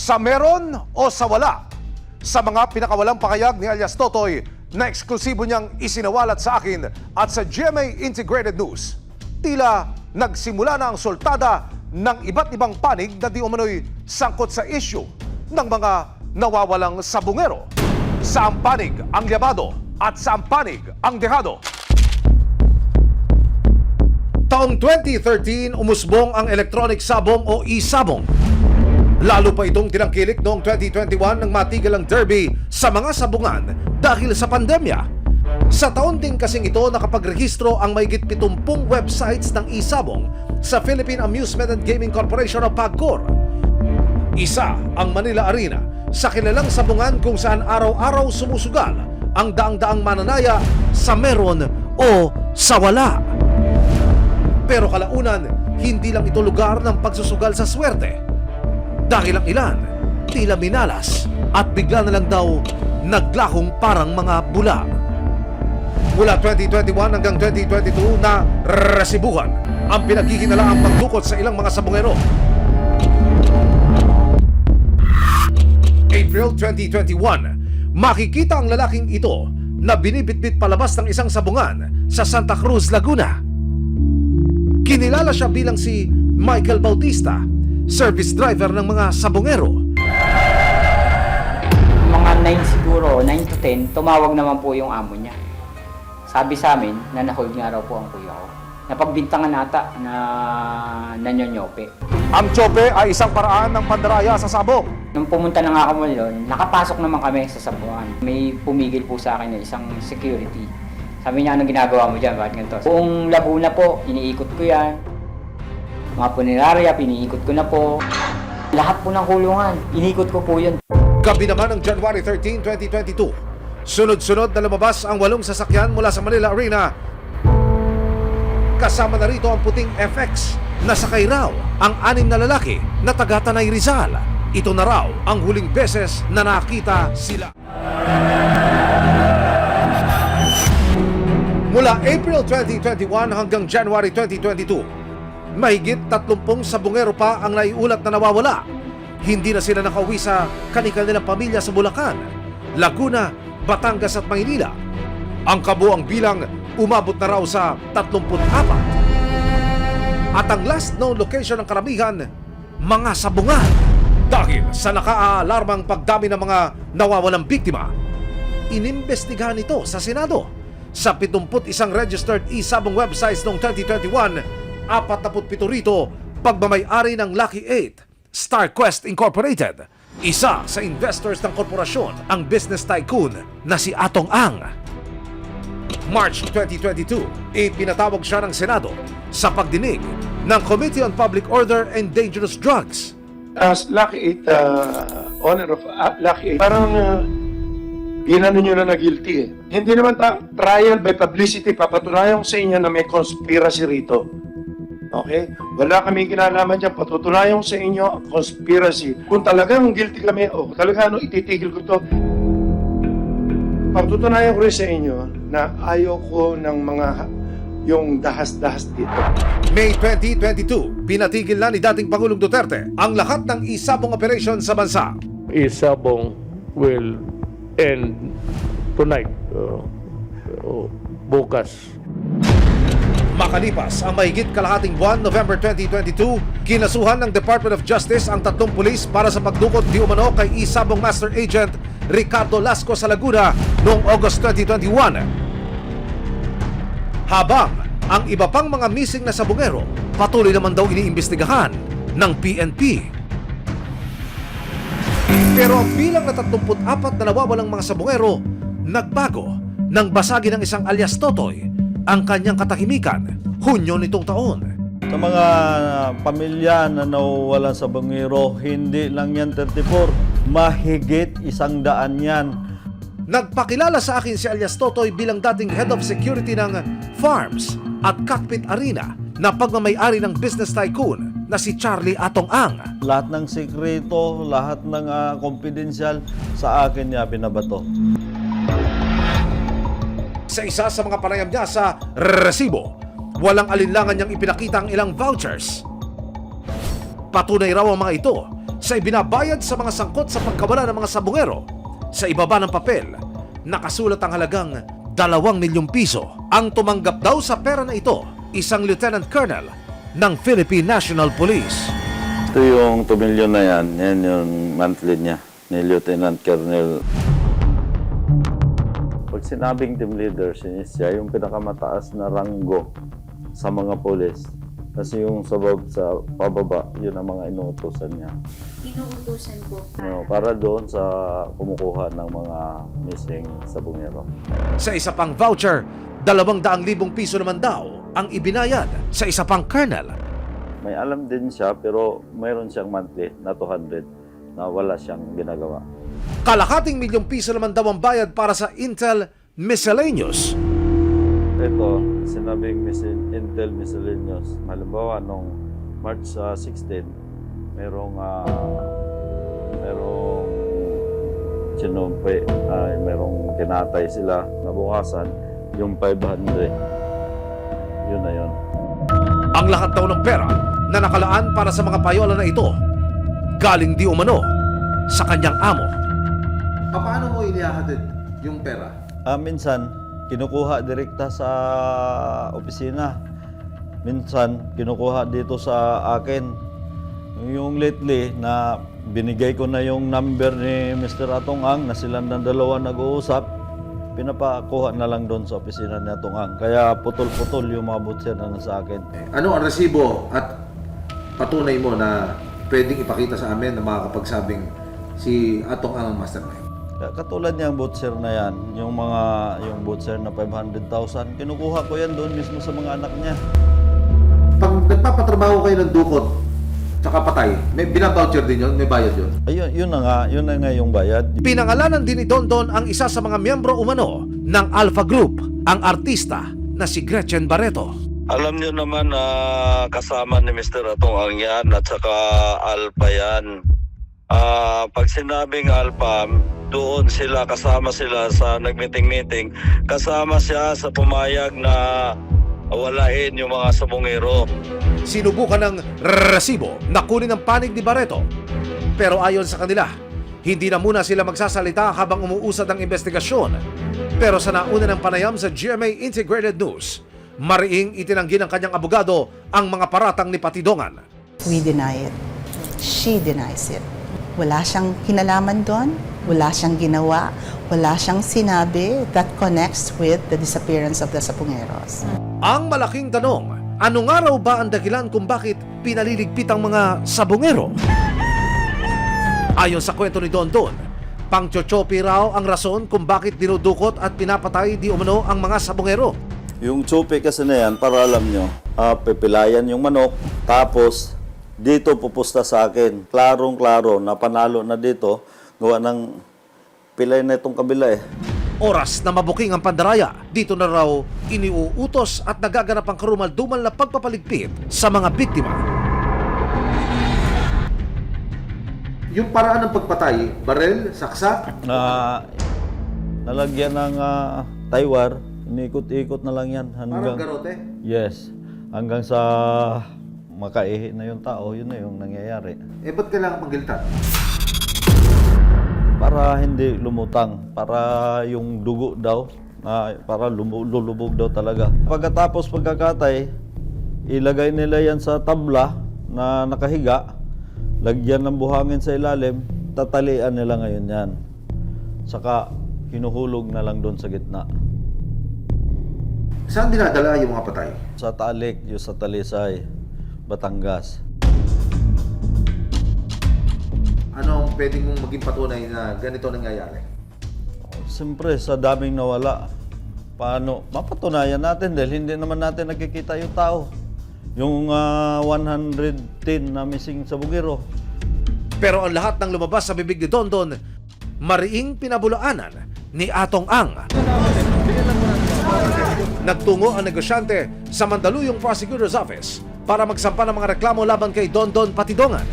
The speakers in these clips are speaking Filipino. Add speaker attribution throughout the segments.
Speaker 1: Sa meron o sa wala? Sa mga pinakawalang pakayag ni alias Totoy na eksklusibo niyang isinawalat sa akin at sa GMA Integrated News, tila nagsimula na ang soltada ng iba't ibang panig na di umano'y sangkot sa issue ng mga nawawalang sabungero. Saang panig ang yabado at saang panig ang dehado? Taong 2013, umusbong ang electronic sabong o e-sabong. Lalo pa itong tinangkilik noong 2021 nang matigil ang derby sa mga sabungan dahil sa pandemya. Sa taon din kasing ito nakapagrehistro ang mahigit 70 websites ng e-sabong sa Philippine Amusement and Gaming Corporation o PAGCOR. Isa ang Manila Arena sa kilalang sabungan kung saan araw-araw sumusugal ang daang-daang mananaya sa meron o sa wala. Pero kalaunan, hindi lang ito lugar ng pagsusugal sa swerte. Dahil ang ilan, tila minalas at bigla na lang daw naglahong parang mga bula. Mula 2021 hanggang 2022 na resibuhan ang pinaghihinalaang pagdukot sa ilang mga sabungero. April 2021, makikita ang lalaking ito na binibitbit palabas ng isang sabungan sa Santa Cruz, Laguna. Kinilala siya bilang si Michael Bautista, service driver ng mga sabungero.
Speaker 2: Mga 9 siguro, 9 to 10, tumawag naman po yung amo niya. Sabi sa amin na na-hold nga raw po ang kuya ko. Napagbintangan ata na nanyonyope.
Speaker 1: Ang tsope ay isang paraan ng pandaraya sa sabong.
Speaker 2: Nung pumunta na nga kami doon, nakapasok naman kami sa sabungan. May pumigil po sa akin na isang security. Sabi niya, anong ginagawa mo dyan? Bakit ganito? Buong Laguna po, iniikot ko yan. Mga punerarya, piniikot ko na po. Lahat po ng kulungan, inikot ko po yun.
Speaker 1: Gabi naman ng January 13, 2022, sunod-sunod na lumabas ang 8 sasakyan mula sa Manila Arena. Kasama na rito ang puting FX na sakay raw ang 6 na lalaki na taga Tanay Rizal. Ito na raw ang huling beses na nakita sila. Mula April 2021 hanggang January 2022, mahigit 30 sabungero pa ang naiulat na nawawala. Hindi na sila nakauwi sa kanilang pamilya sa Bulacan, Laguna, Batangas at Maynila. Ang kabuang bilang umabot na raw sa 34. At ang last known location ng karamihan, mga sabungan. Dahil sa nakaalarmang pagdami ng mga nawawalang biktima, inimbestigahan ito sa Senado. Sa 71 registered e-sabong websites noong 2021, 47 rito pagmamay-ari ng Lucky 8, StarQuest Incorporated. Isa sa investors ng korporasyon ang business tycoon na si Atong Ang. March 2022, ipinatawag siya ng Senado sa pagdinig ng Committee on Public Order and Dangerous Drugs.
Speaker 3: As Lucky 8, owner of Lucky 8, parang ginano nyo na guilty eh. Hindi naman trial by publicity, papatunayan sa inyo na may conspiracy rito. Okay? Wala kami kinalaman dyan. Patutunayan sa inyo ang conspiracy. Kung talagang guilty kami, talaga ititigil ko to. Patutunayan ko rin sa inyo na ayaw ko ng yung dahas-dahas dito.
Speaker 1: May 2022, pinatigil na ni dating Pangulong Duterte ang lahat ng e-sabong operation sa bansa.
Speaker 4: E-sabong will end tonight, bukas.
Speaker 1: Makalipas ang mahigit kalahating buwan, November 2022, kinasuhan ng Department of Justice ang 3 pulis para sa pagdukot di umano kay e-sabong Master Agent Ricardo Lasco sa Laguna noong August 2021. Habang ang iba pang mga missing na sabungero patuloy naman daw iniimbestigahan ng PNP. Pero ang bilang na 34 na nawawalang mga sabungero nagbago nang basagin ng isang alias Totoy ang kanyang katahimikan Hunyo nitong taon.
Speaker 5: Sa mga pamilya na nawawalan sa bangero, hindi lang yan 34, mahigit 100 yan.
Speaker 1: Nagpakilala sa akin si alias Totoy bilang dating head of security ng Farms at Cockpit Arena na pagmamay-ari ng business tycoon na si Charlie Atong Ang.
Speaker 5: Lahat ng sekreto, lahat ng confidential sa akin niya binabato.
Speaker 1: Sa isa sa mga panayam niya sa resibo, walang alinlangan niyang ipinakita ang ilang vouchers. Patunay raw ang mga ito sa ibinabayad sa mga sangkot sa pagkawala ng mga sabungero. Sa ibaba ng papel, nakasulat ang halagang 2 milyong piso. Ang tumanggap daw sa pera na ito, isang Lieutenant Colonel ng Philippine National Police.
Speaker 6: Ito yung 2 million na yan yung monthly niya ni Lieutenant Colonel. Pag sinabing team leader, siya yung pinakamataas na ranggo sa mga polis. Kasi yung sa pababa, yun ang mga inuutosan niya.
Speaker 7: Inuutusan po.
Speaker 6: Para doon sa kumukuha ng mga missing sabungero.
Speaker 1: Sa isa pang voucher, 200,000 piso naman daw ang ibinayad sa isa pang colonel.
Speaker 6: May alam din siya pero mayroon siyang monthly na 200 na wala siyang ginagawa.
Speaker 1: Kalahating milyong piso naman daw ang bayad para sa Intel Miscellaneous.
Speaker 6: Ito, sinabing Intel Miscellaneous. Halimbawa, nung March 16, merong sinumpi, merong kinatay sila. Nabukasan, yung 500. Yun na yun.
Speaker 1: Ang lahat daw ng pera na nakalaan para sa mga payola na ito, galing di umano sa kanyang amo. Paano mo inihahatid yung pera?
Speaker 5: Minsan, kinukuha direkta sa opisina. Minsan, kinukuha dito sa akin. Yung lately, na binigay ko na yung number ni Mr. Atong Ang na silang ng dalawa nag-uusap, pinapakuha na lang doon sa opisina ni Atong Ang. Kaya putol-putol yung mga butcher na nasa akin.
Speaker 1: Ano ang resibo at patunay mo na pwedeng ipakita sa amin na makakapagsabing si Atong Ang mastermind?
Speaker 5: Katulad niyang butcher na yan, yung butcher na 500,000, kinukuha ko yan doon mismo sa mga anak niya.
Speaker 1: Pag nagpapatrabaho kayo ng dukot tsaka patay, may binaboucher din yun? May bayad yun?
Speaker 5: Ayun, yun na nga yung bayad.
Speaker 1: Pinangalanan din ni Dondon ang isa sa mga miyembro umano ng Alpha Group, ang artista na si Gretchen Barreto.
Speaker 6: Alam niyo naman na kasama ni Mr. Atong Ang yan at saka Alpha yan. Pag sinabing Alpha, doon kasama sila sa nag-meeting-meeting. Kasama siya sa pumayag na walain yung mga sabungero.
Speaker 1: Sinubukan ng resibo na kunin ang panig ni Barreto. Pero ayon sa kanila, hindi na muna sila magsasalita habang umuusad ang investigasyon. Pero sa nauna ng panayam sa GMA Integrated News, mariing itinanggi ng kanyang abogado ang mga paratang ni Patidongan.
Speaker 8: We deny it. She denies it. Wala siyang kinalaman doon. Wala siyang ginawa. Wala siyang sinabi that connects with the disappearance of the Sapungeros.
Speaker 1: Ang malaking tanong, ano nga raw ba ang dahilan kung bakit pinaliligpit ang mga sabungero? Ayon sa kwento ni Dondon, pang-chochopi raw ang rason kung bakit dinudukot at pinapatay di umano ang mga sabungero.
Speaker 5: Yung chope kasi na yan, para alam nyo, pipilayan yung manok, tapos dito pupusta sa akin. Klarong-klaro na panalo na dito, gawa ng pilay na itong kabila eh.
Speaker 1: Oras na mabuking ang pandaraya, dito na raw iniuutos at nagaganap ang karumal-dumal na pagpapaligpit sa mga biktima. Yung paraan ng pagpatay, barel, saksak?
Speaker 5: Nalagyan ng taywar, inikot-ikot na lang yan.
Speaker 1: Parang garote?
Speaker 5: Yes. Hanggang sa makaihi na yung tao, yun na yung nangyayari.
Speaker 1: Eh, ba't kailangan panggiltan?
Speaker 5: Para hindi lumutang, para yung dugo daw, para lulubog daw talaga. Pagkatapos pagkakatay, ilagay nila yan sa tabla na nakahiga, lagyan ng buhangin sa ilalim, tatalian nila ngayon yan. Saka hinuhulog na lang doon sa gitna.
Speaker 1: Saan dinadala yung mga patay?
Speaker 5: Sa Talik, yung sa Talisay, Batangas.
Speaker 1: Ano ang pwedeng mong maging patunay na ganito nangyayari?
Speaker 5: Siyempre, sa daming nawala, paano? Mapatunayan natin dahil hindi naman natin nakikita yung tao. Yung 110 na missing sa Bugiro.
Speaker 1: Pero ang lahat ng lumabas sa bibig ni Dondon, mariing pinabulaanan ni Atong Ang. Nagtungo ang negosyante sa Mandaluyong Prosecutor's Office para magsampa ng mga reklamo laban kay Dondon Patidongan.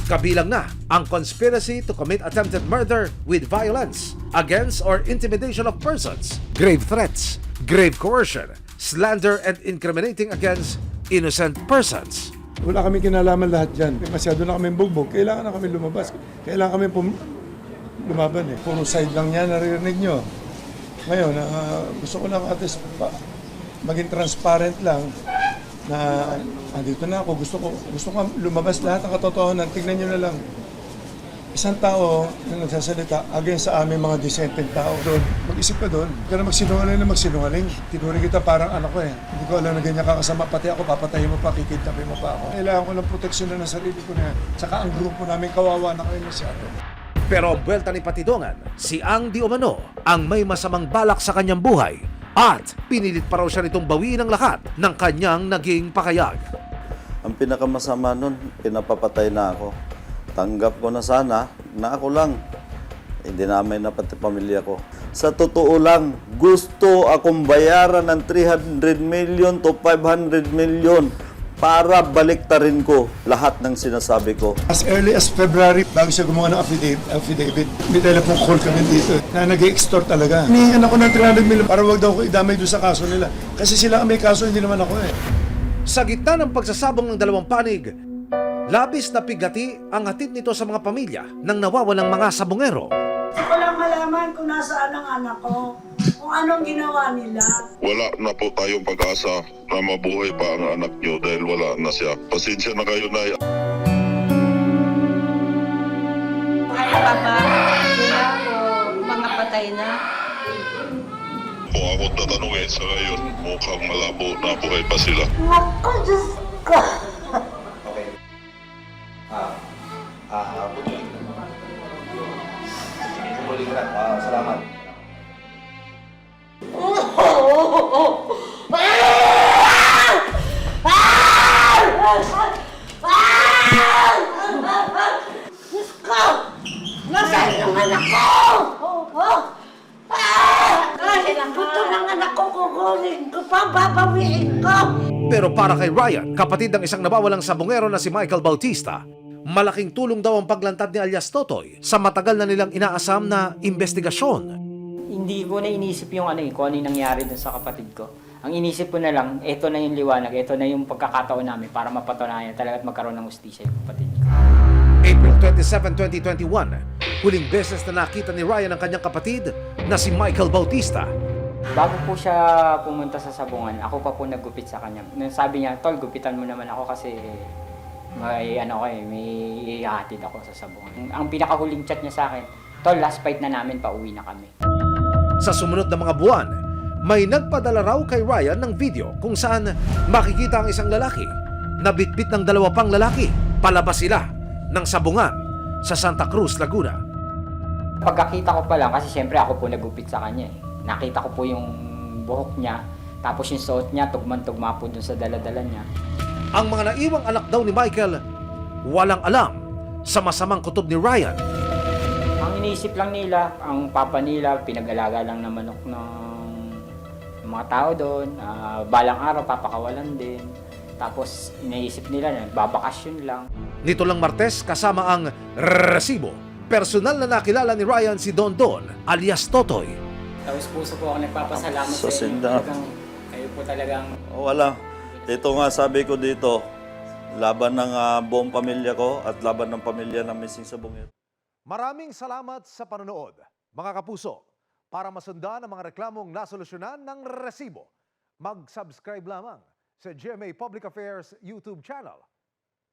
Speaker 1: Kabilang na ang conspiracy to commit attempted murder with violence against or intimidation of persons, grave threats, grave coercion, slander and incriminating against innocent persons,
Speaker 3: Wala kami kinalaman lahat dyan. Masyado na kami bugbog. Kailangan na kami lumabas. Kailangan kami lumaban eh. Puro side lang yan, naririnig nyo. Ngayon, gusto ko lang at least maging transparent lang na andito na ako. Gusto ko lumabas lahat ng katotohanan. Tignan nyo na lang. Isang tao na nagsasalita against sa aming mga dissenting tao doon. Mag-isip ka doon. Huwag ka na magsinungaling na magsinungaling. Tinuring kita parang anak ko eh. Hindi ko alam na ganyan kakasama. Pati ako, papatayin mo pa, kikidnapin mo pa ako. Kailangan ko ng proteksyon na ng sarili ko na yan. Tsaka ang grupo namin kawawa na kayo masyado.
Speaker 1: Pero ang buwelta ni Patidongan, si Ang Di Umano ang may masamang balak sa kanyang buhay at pinilit pa raw siya nitong bawiin ang lahat ng kanyang naging pakayag.
Speaker 5: Ang pinakamasama nun, pinapapatay na ako. Tanggap ko na sana na ako lang. Dinamay na pati pamilya ko. Sa totoo lang, gusto akong bayaran ng 300 million to 500 million para baliktarin ko lahat ng sinasabi ko.
Speaker 3: As early as February, bago siya gumawa ng affidavit, may telephone call kami dito na nag-extort talaga. Hinihingan ako ng 300 million para wag daw ko idamay doon sa kaso nila. Kasi sila ang may kaso, hindi naman ako eh.
Speaker 1: Sa gitna ng pagsasabong ng dalawang panig, labis na pigati ang hatid nito sa mga pamilya ng nawawalang mga sabongero.
Speaker 9: Gusto ko lang malaman kung nasaan ang anak ko, kung anong ginawa nila.
Speaker 6: Wala na po tayong pag-asa na mabuhay pa ang anak niyo dahil wala na siya. Pasensya na kayo, Nay.
Speaker 9: Kaya pa ba sila o mga patay na?
Speaker 6: Kung ako tatanungin sa ngayon, mukhang malabo na buhay pa sila.
Speaker 9: Naku, Diyos ko!
Speaker 1: Salamat.
Speaker 9: Diyos ko! Nasaan yung anak ko? Kahit buto ng anak ko, kukunin ko pa, babawiin ko.
Speaker 1: Pero para kay Ryan, kapatid ng isang nawawalang sabongero na si Michael Bautista, malaking tulong daw ang paglantad ni alias Totoy sa matagal na nilang inaasam na investigasyon.
Speaker 2: Hindi ko na inisip yung kung ano yung nangyari dun sa kapatid ko. Ang inisip ko na lang, eto na yung liwanag, eto na yung pagkakataon namin para mapatunayan talaga at magkaroon ng hustisya yung kapatid ko.
Speaker 1: April 27, 2021, huling beses na nakita ni Ryan ang kanyang kapatid na si Michael Bautista.
Speaker 2: Bago po siya pumunta sa sabungan, ako pa po naggupit sa kanya. Nung sabi niya, Tol, gupitan mo naman ako kasi may may ihatid ako sa sabungan. Ang pinakahuling chat niya sa akin, Tol, last fight na namin, pauwi na kami.
Speaker 1: Sa sumunod na mga buwan, may nagpadala raw kay Ryan ng video kung saan makikita ang isang lalaki na bitbit ng dalawa pang lalaki. Palabas sila ng sabungan sa Santa Cruz, Laguna.
Speaker 2: Pagkakita ko pa lang, kasi siyempre ako po nagupit sa kanya eh. Nakita ko po yung buhok niya, tapos yung suot niya, tugman-tugma po dun sa daladala niya.
Speaker 1: Ang mga naiwang anak daw ni Michael, walang alam sa masamang kutob ni Ryan.
Speaker 2: Ang iniisip lang nila, ang papa nila, pinag-alaga lang na manok ng mga tao doon. Balang araw, papakawalan din. Tapos iniisip nila na babakasyon lang.
Speaker 1: Nito lang Martes kasama ang resibo. Personal na nakilala ni Ryan si Don Don alias Totoy.
Speaker 2: Tapos puso po ako nagpapasalamat
Speaker 5: Sa
Speaker 2: sa inyo.
Speaker 5: sinda.
Speaker 2: Kayo po talagang
Speaker 5: Wala. Ito nga sabi ko dito, laban ng buong pamilya ko at laban ng pamilya ng missing sabongero.
Speaker 1: Maraming salamat sa panonood, mga kapuso. Para masundan ang mga reklamong nasolusyonan ng resibo, mag-subscribe lamang sa GMA Public Affairs YouTube channel